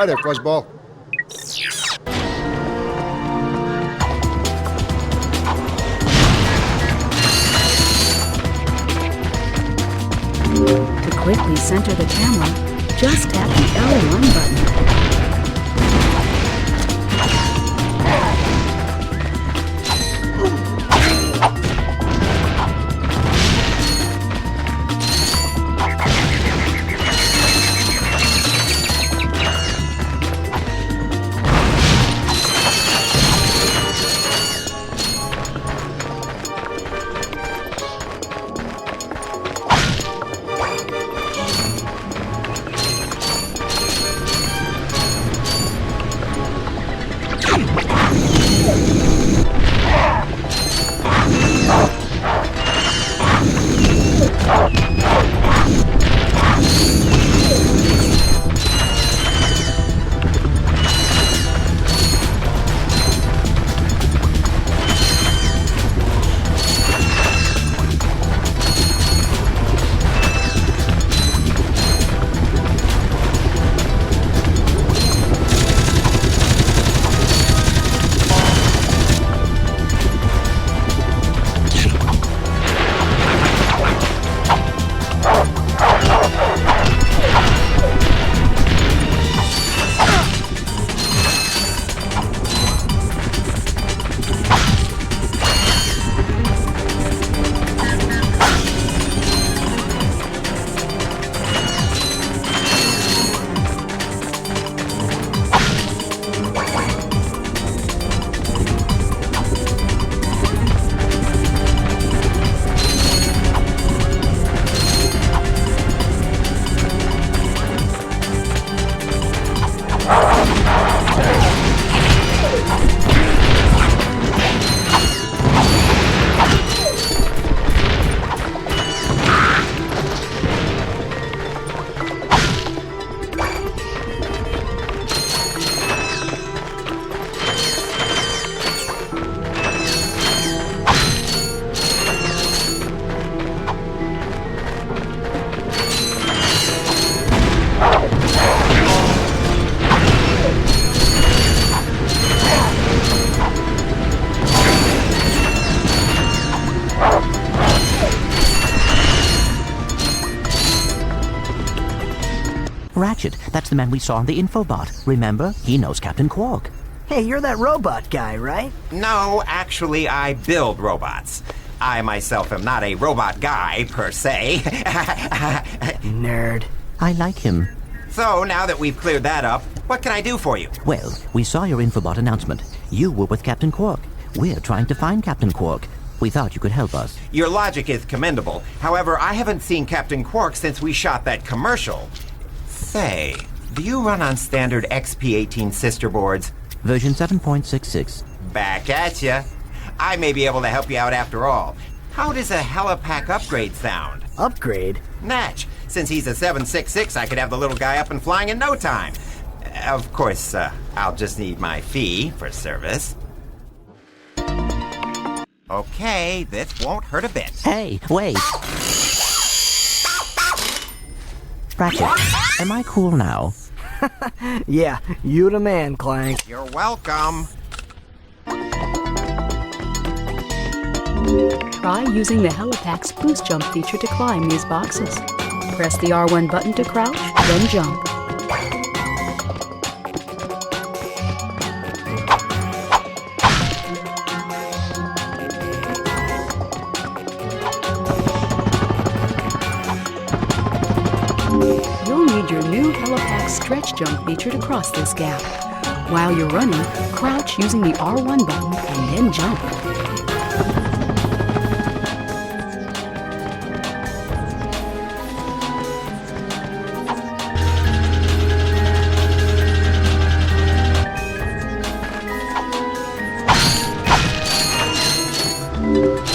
Hi there, Fuzzball. To quickly center the camera, just tap the L1 button. Ratchet, that's the man we saw on the infobot. Remember? He knows Captain Quark. Hey, you're that robot guy, right? No, actually, I build robots. I myself am not a robot guy, per se. Nerd. I like him. So, now that we've cleared that up, what can I do for you? Well, we saw your infobot announcement. You were with Captain Quark. We're trying to find Captain Quark. We thought you could help us. Your logic is commendable. However, I haven't seen Captain Quark since we shot that commercial. Say, do you run on standard XP18 sister boards? Version 7.66. Back at ya. I may be able to help you out after all. How does a helipack upgrade sound? Upgrade? Natch. Since he's a 766, I could have the little guy up and flying in no time. Of course, I'll just need my fee for service. Okay, this won't hurt a bit. Hey, wait! Ratchet, am I cool now? Yeah, you the man, Clank. You're welcome. Try using the helipack's boost jump feature to climb these boxes. Press the R1 button to crouch, then jump. You'll need your new helipack stretch jump feature to cross this gap. While you're running, crouch using the R1 button and then jump.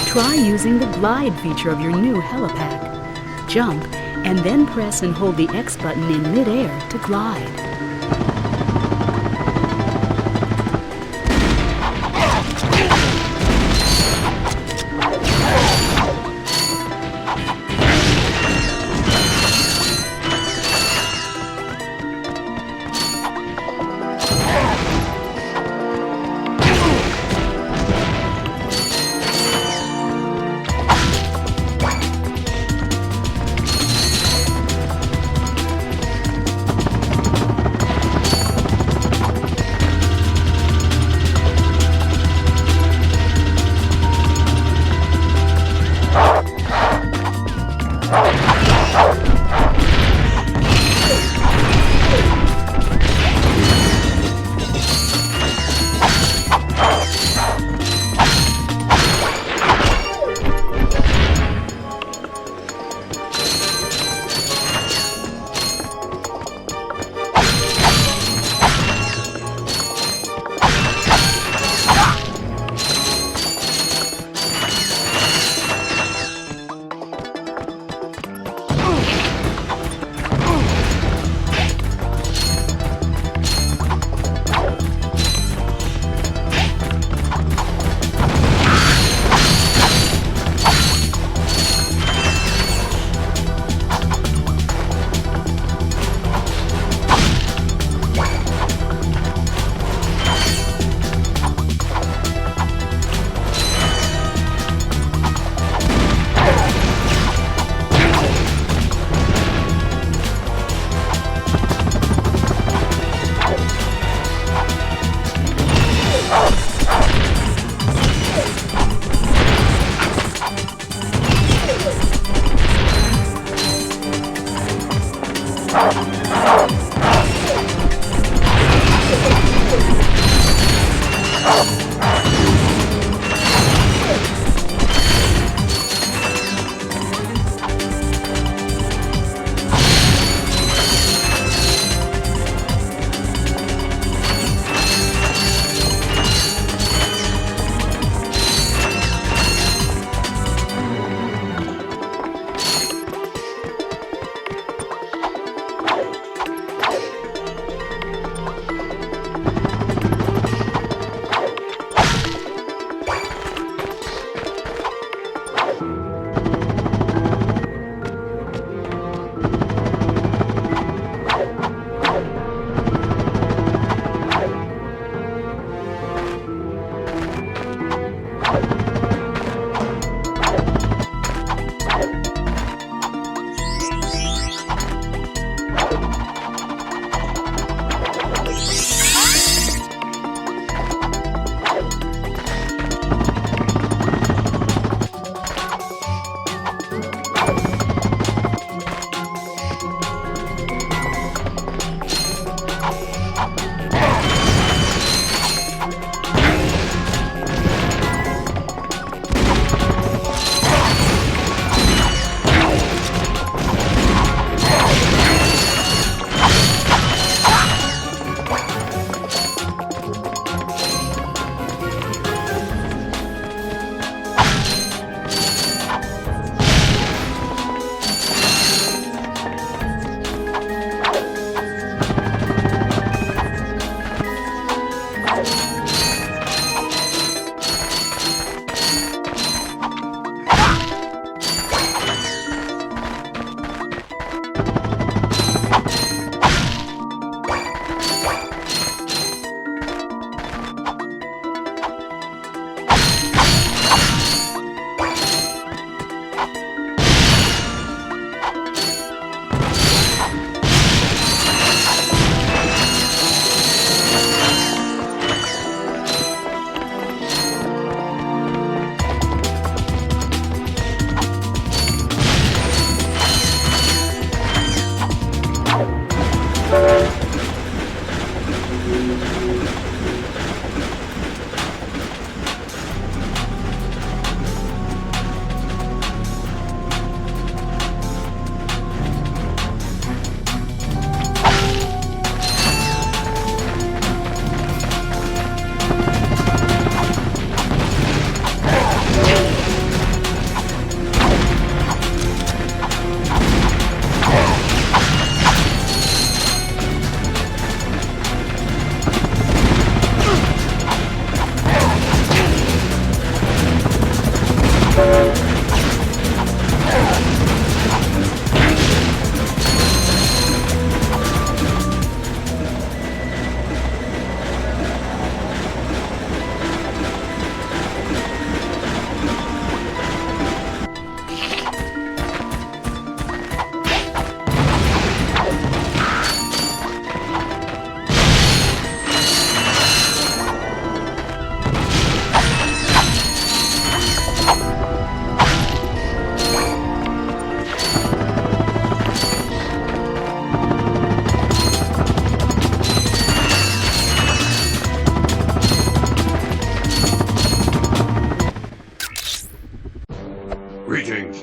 Try using the glide feature of your new helipack. Jump, and then press and hold the X button in midair to glide.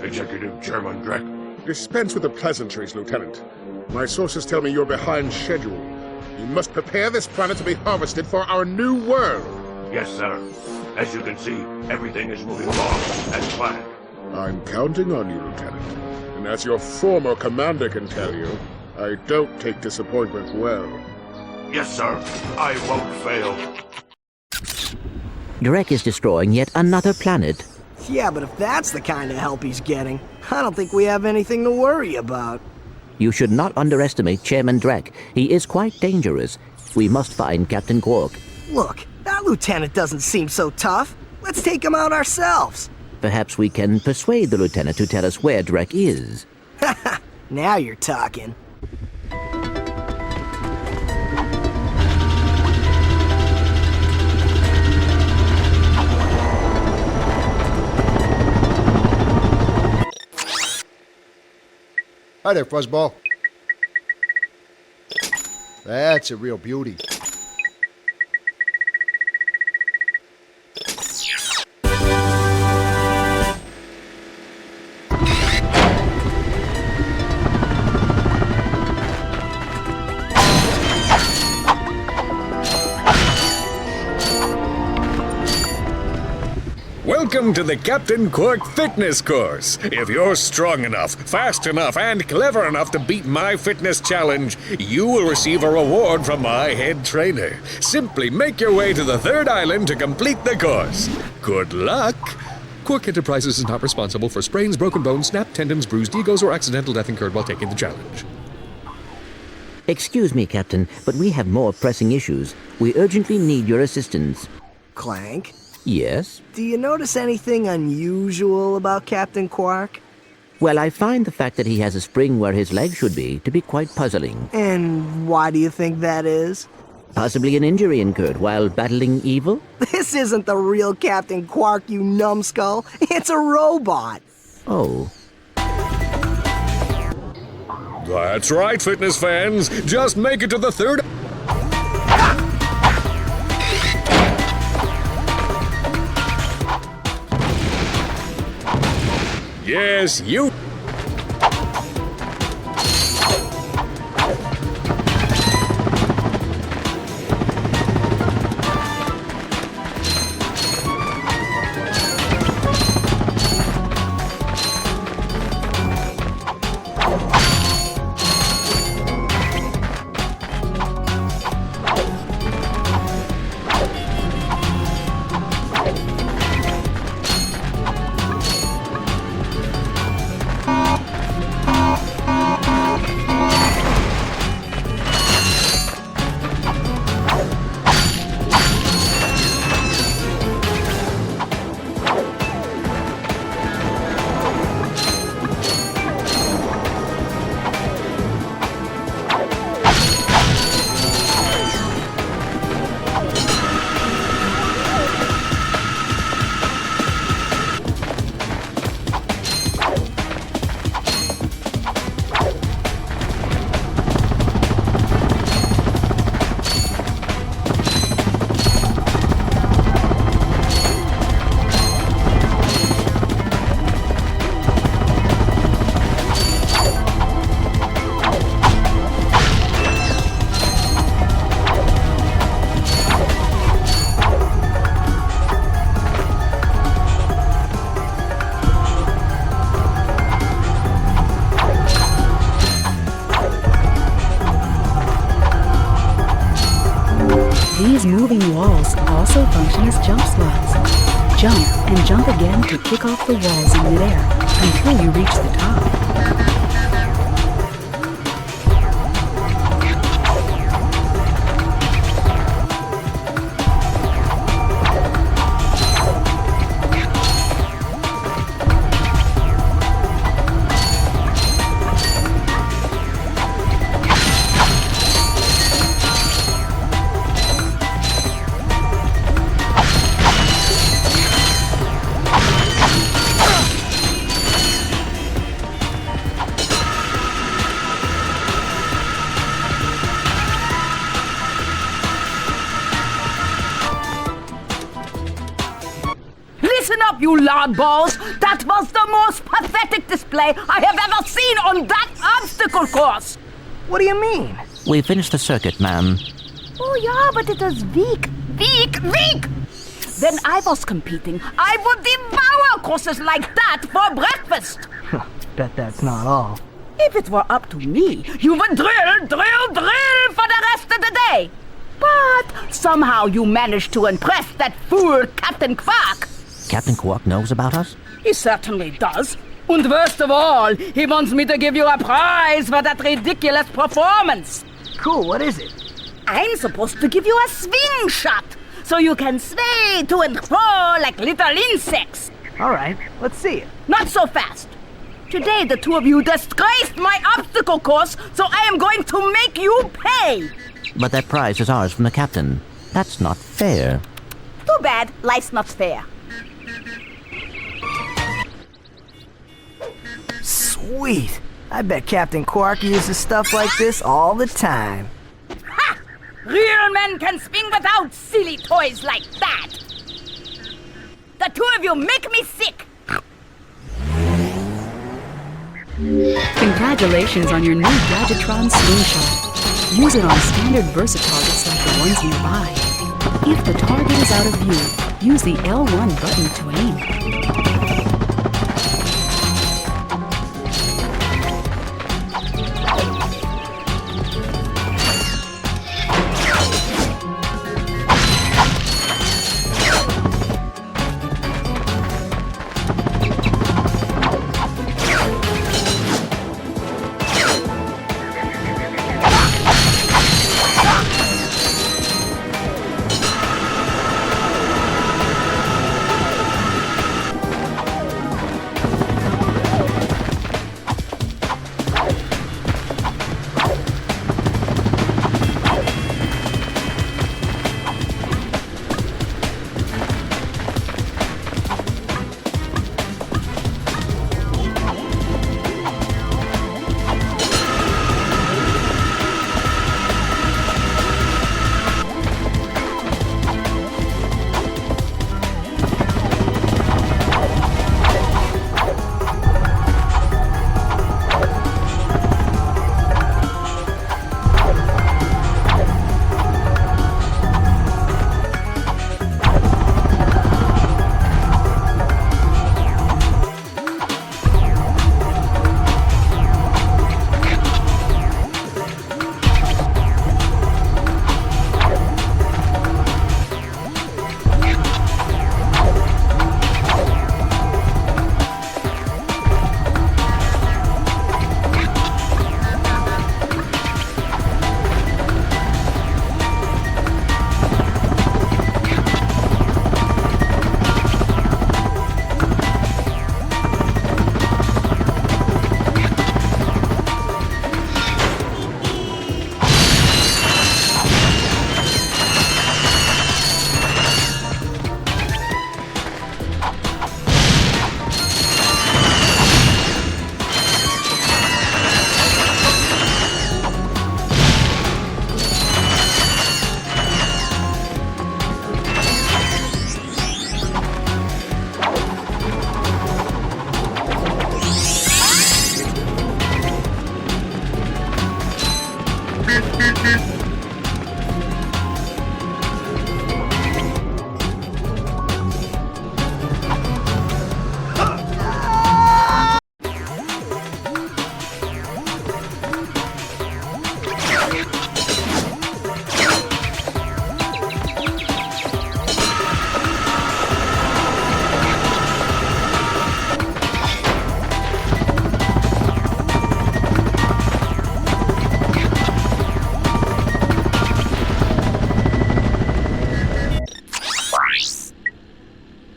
Executive Chairman Drek. Dispense with the pleasantries, Lieutenant. My sources tell me you're behind schedule. You must prepare this planet to be harvested for our new world. Yes, sir. As you can see, everything is moving along as planned. I'm counting on you, Lieutenant. And as your former commander can tell you, I don't take disappointment well. Yes, sir. I won't fail. Drek is destroying yet another planet. Yeah, but if that's the kind of help he's getting, I don't think we have anything to worry about. You should not underestimate Chairman Drek. He is quite dangerous. We must find Captain Quark. Look, that lieutenant doesn't seem so tough. Let's take him out ourselves. Perhaps we can persuade the lieutenant to tell us where Drek is. Now you're talking. Hi there, Fuzzball. That's a real beauty. Welcome to the Captain Quark Fitness Course. If you're strong enough, fast enough, and clever enough to beat my fitness challenge, you will receive a reward from my head trainer. Simply make your way to the third island to complete the course. Good luck! Quark Enterprises is not responsible for sprains, broken bones, snapped tendons, bruised egos, or accidental death incurred while taking the challenge. Excuse me, Captain, but we have more pressing issues. We urgently need your assistance. Clank, Yes? do you notice anything unusual about Captain Quark? Well, I find the fact that he has a spring where his leg should be to be quite puzzling. And why do you think that is? Possibly an injury incurred while battling evil? This isn't the real Captain Quark, you numbskull. It's a robot. Oh. That's right, fitness fans. Just make it to the third... Yes, you... These moving walls also function as jump slots. Jump and jump again to kick off the walls in midair until you reach the top. Listen up, you loudballs. That was the most pathetic display I have ever seen on that obstacle course. What do you mean? We finished the circuit, ma'am. Oh, yeah, but it was weak. When I was competing, I would devour courses like that for breakfast. Bet that's not all. If it were up to me, you would drill for the rest of the day. But somehow you managed to impress that fool Captain Quark. Captain Quark knows about us? He certainly does. And worst of all, he wants me to give you a prize for that ridiculous performance. Cool, what is it? I'm supposed to give you a swing shot, so you can sway to and fro like little insects. All right, let's see it. Not so fast. Today the two of you disgraced my obstacle course, so I am going to make you pay. But that prize is ours from the captain. That's not fair. Too bad, life's not fair. Sweet. I bet Captain Quark uses stuff like this all the time. Ha! Real men can swing without silly toys like that. The two of you make me sick. Congratulations on your new Gadgetron Slingshot. Use it on standard Versa targets like the ones nearby. If the target is out of view, use the L1 button to aim.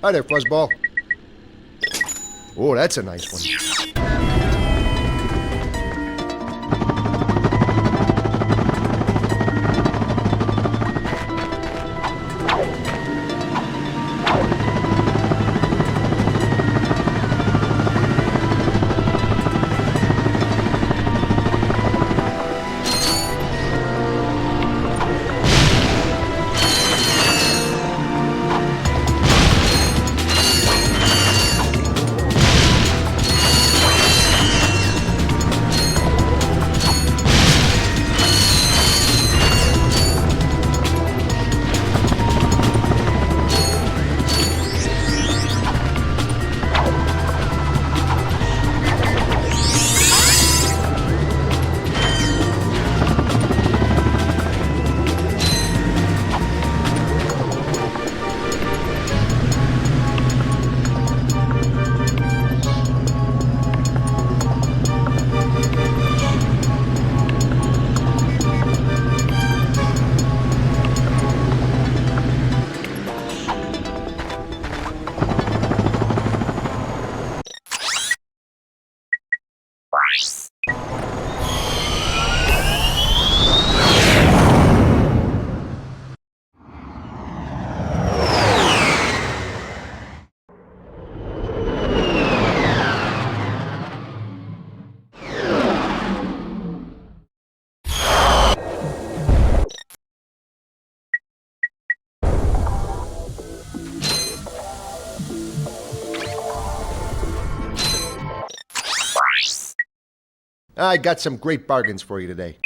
Hi there, Fuzzball. Oh, that's a nice one. I got some great bargains for you today.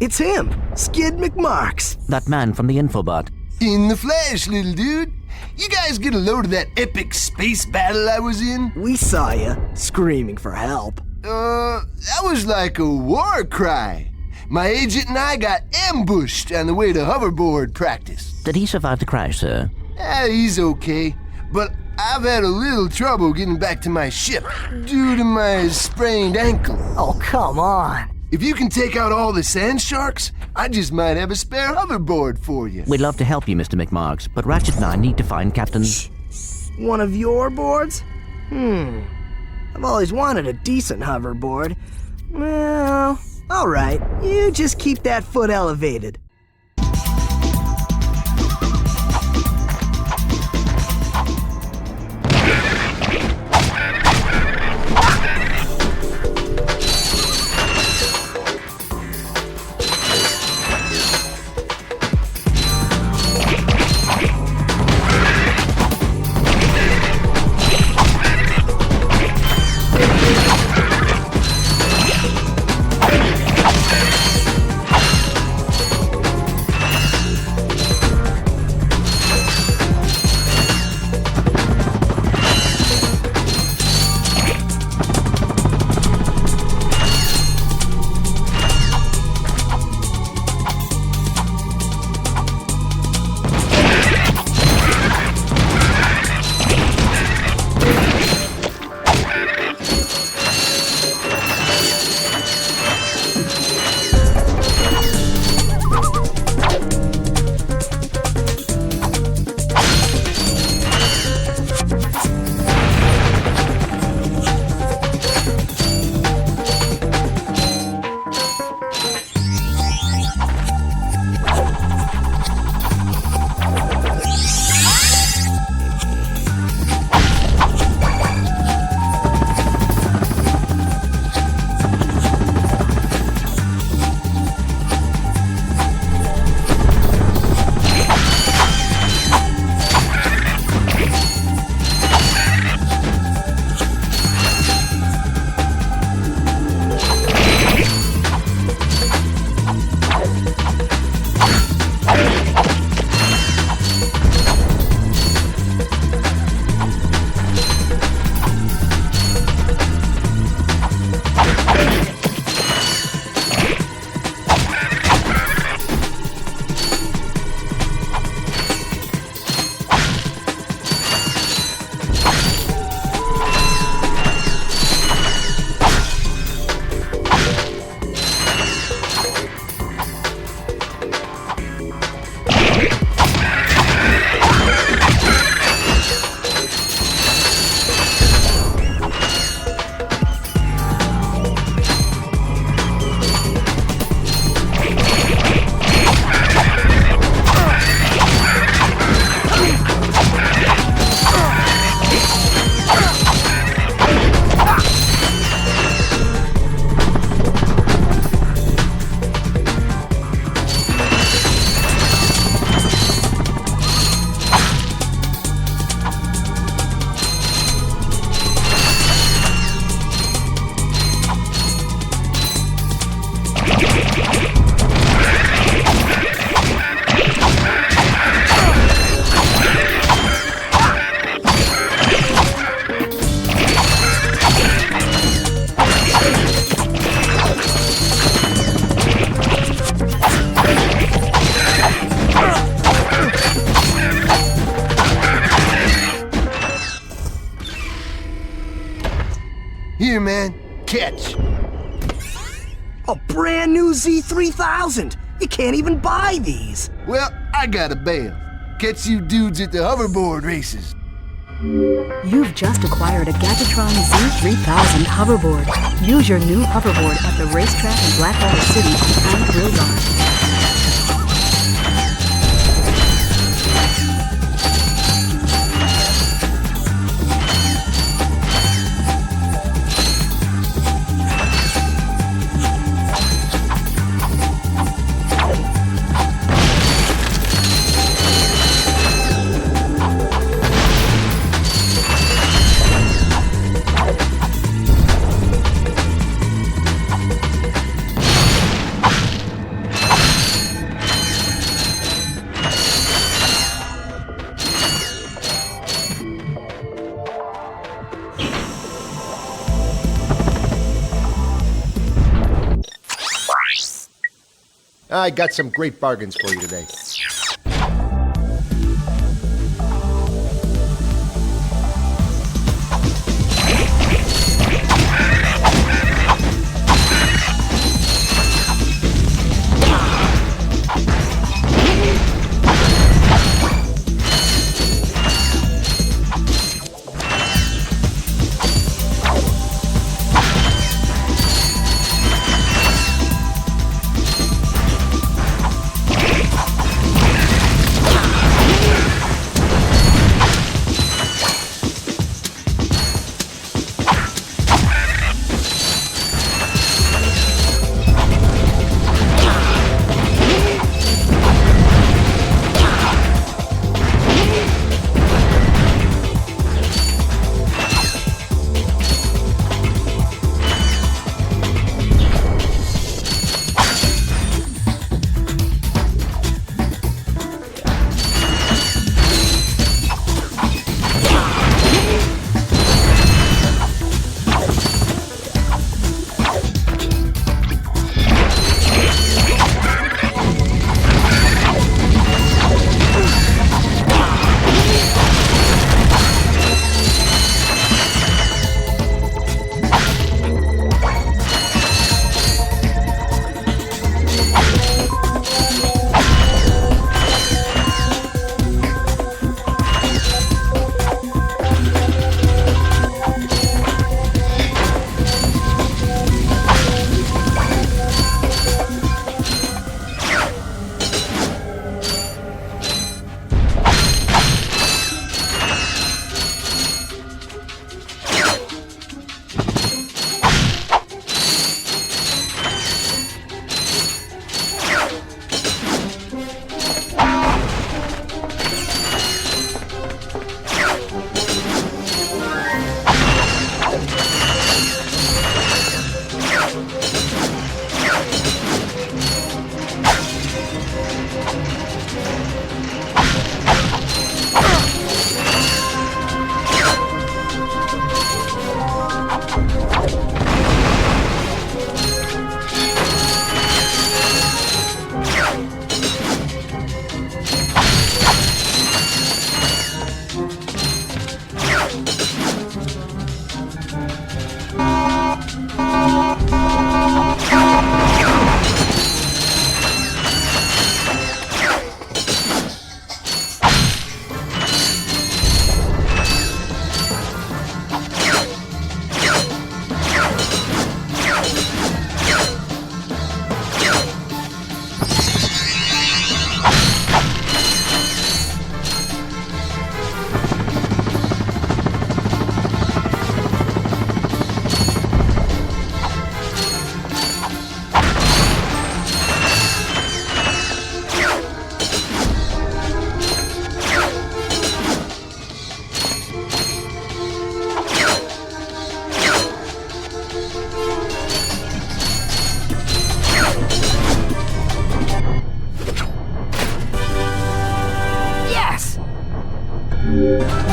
It's him, Skid McMarks. That man from the infobot. In the flesh, little dude. You guys get a load of that epic space battle I was in? We saw you, screaming for help. That was like a war cry. My agent and I got ambushed on the way to hoverboard practice. Did he survive the crash, sir? He's okay, but I've had a little trouble getting back to my ship due to my sprained ankle. Oh, come on. If you can take out all the sand sharks, I just might have a spare hoverboard for you. We'd love to help you, Mr. McMarks, but Ratchet and I need to find Captain... One of your boards? I've always wanted a decent hoverboard. Well, all right. You just keep that foot elevated. Here, man. Catch. A brand new Z3000. You can't even buy these. Well, I got a bail. Catch you dudes at the hoverboard races. You've just acquired a Gadgetron Z3000 hoverboard. Use your new hoverboard at the racetrack in Blackwell City on Pine Grill Drive. I got some great bargains for you today.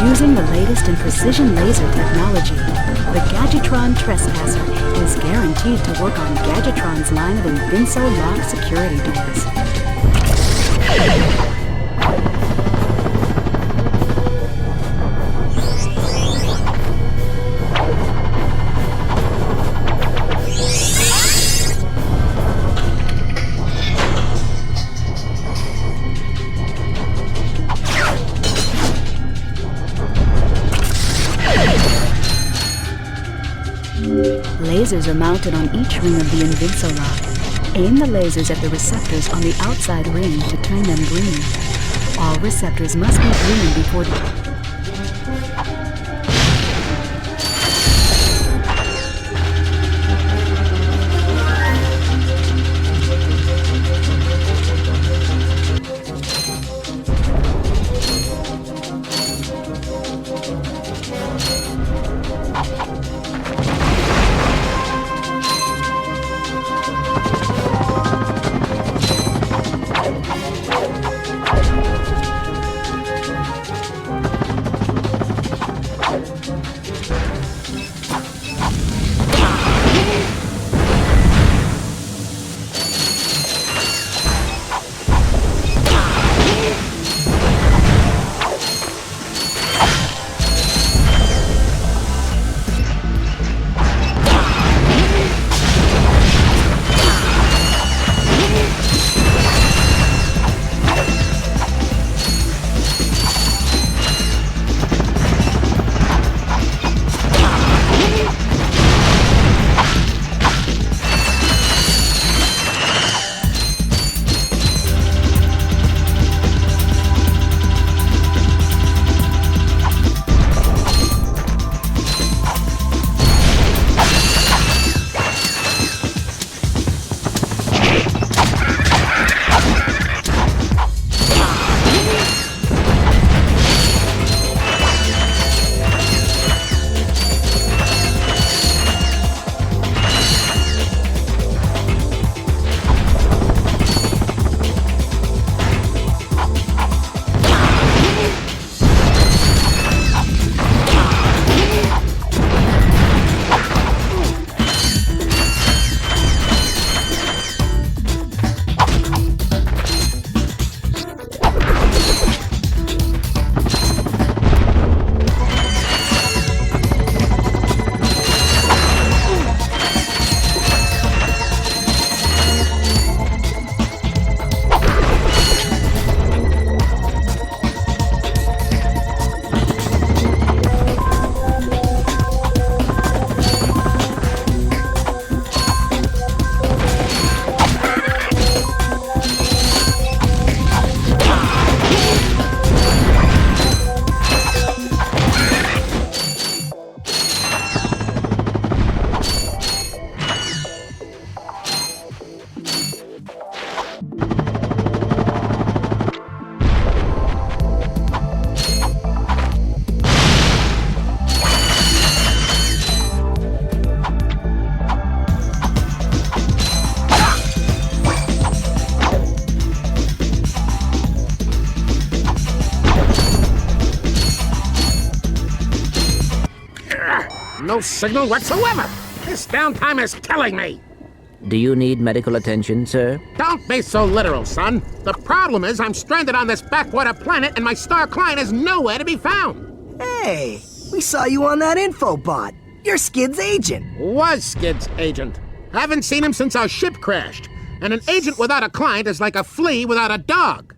Using the latest in precision laser technology, the Gadgetron Trespasser is guaranteed to work on Gadgetron's line of Invinso lock security doors. Lasers are mounted on each ring of the Invincilock. Aim the lasers at the receptors on the outside ring to turn them green. All receptors must be green before... No signal whatsoever. This downtime is killing me. Do you need medical attention, sir? Don't be so literal, son. The problem is I'm stranded on this backwater planet and my star client is nowhere to be found. Hey, we saw you on that infobot. You're Skid's agent. Was Skid's agent. Haven't seen him since our ship crashed. And an agent without a client is like a flea without a dog.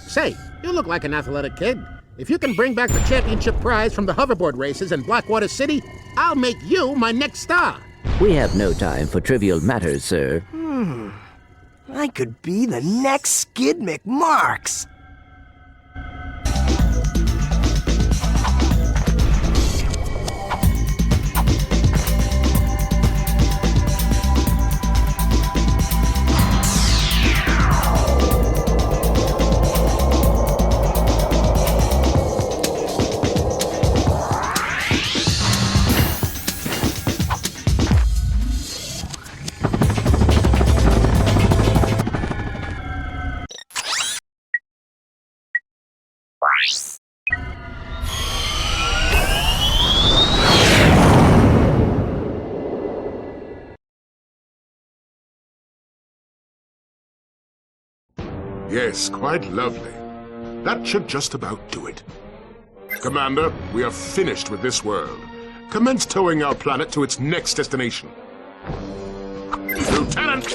Say, you look like an athletic kid. If you can bring back the championship prize from the hoverboard races in Blackwater City, I'll make you my next star. We have no time for trivial matters, sir. I could be the next Skid McMarks. Yes, quite lovely. That should just about do it. Commander, we are finished with this world. Commence towing our planet to its next destination. Lieutenant!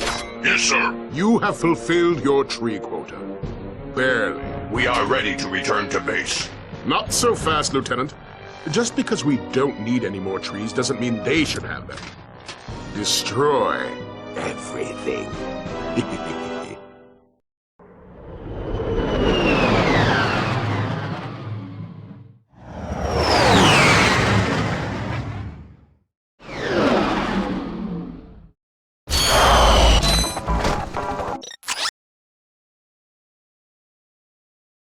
Yes, sir. You have fulfilled your tree quota. Barely. We are ready to return to base. Not so fast, Lieutenant. Just because we don't need any more trees doesn't mean they should have them. Destroy everything.